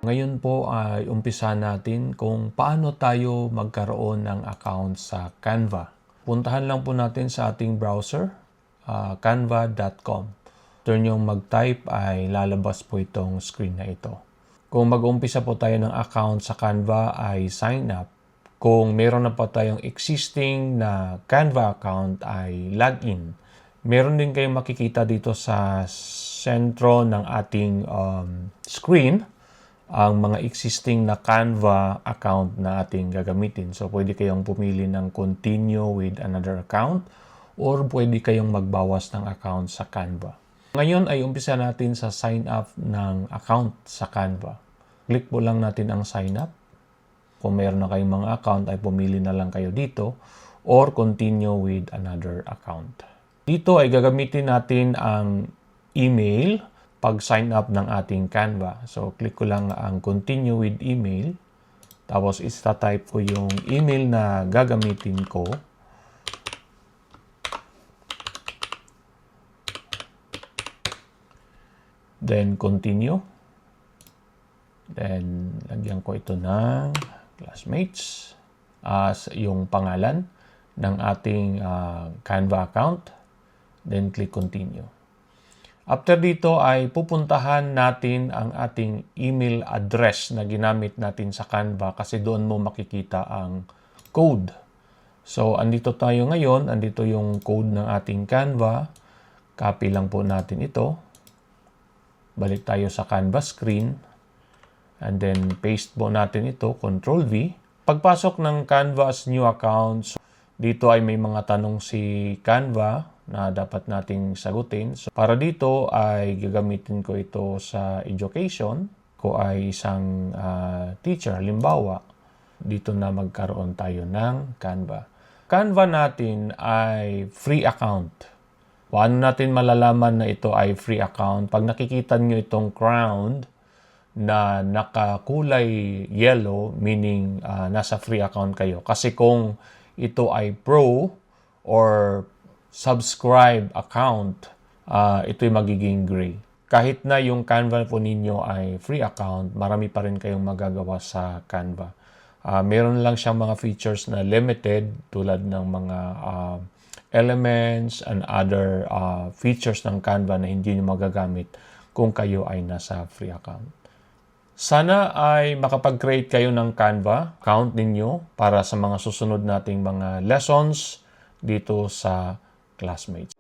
Ngayon po ay umpisa natin kung paano tayo magkaroon ng account sa Canva. Puntahan lang po natin sa ating browser, canva.com. After nyong mag-type ay lalabas po itong screen na ito. Kung mag-umpisa po tayo ng account sa Canva ay sign up. Kung meron na po tayong existing na Canva account ay login. Meron din kayong makikita dito sa sentro ng ating screen ang mga existing na Canva account na ating gagamitin. So, pwede kayong pumili ng continue with another account or pwede kayong magbawas ng account sa Canva. Ngayon ay umpisa natin sa sign up ng account sa Canva. Click po lang natin ang sign up. Kung meron na kayong mga account ay pumili na lang kayo dito or continue with another account. Dito ay gagamitin natin ang email pag sign up ng ating Canva. So, click ko lang ang continue with email. Tapos, ista-type ko yung email na gagamitin ko. Then, continue. Then, lagyan ko ito ng classmates as yung pangalan ng ating Canva account. Then, click continue. After dito ay pupuntahan natin ang ating email address na ginamit natin sa Canva kasi doon mo makikita ang code. So, andito tayo ngayon. Andito yung code ng ating Canva. Copy lang po natin ito. Balik tayo sa Canva screen. And then, paste po natin ito. Control V. Pagpasok ng Canva as new account, dito ay may mga tanong si Canva na dapat nating sagutin. So, para dito ay gagamitin ko ito sa education. Ko ay isang teacher. Halimbawa, dito na magkaroon tayo ng Canva. Canva natin ay free account. Paano natin malalaman na ito ay free account? Pag nakikita nyo itong crown na nakakulay yellow, meaning nasa free account kayo. Kasi kung ito ay pro or subscribe account, ito'y magiging gray. Kahit na yung Canva po ninyo ay free account, marami pa rin kayong magagawa sa Canva. Meron lang siyang mga features na limited tulad ng mga elements and other features ng Canva na hindi nyo magagamit kung kayo ay nasa free account. Sana ay makapag-create kayo ng Canva account ninyo para sa mga susunod nating mga lessons dito sa Classmates.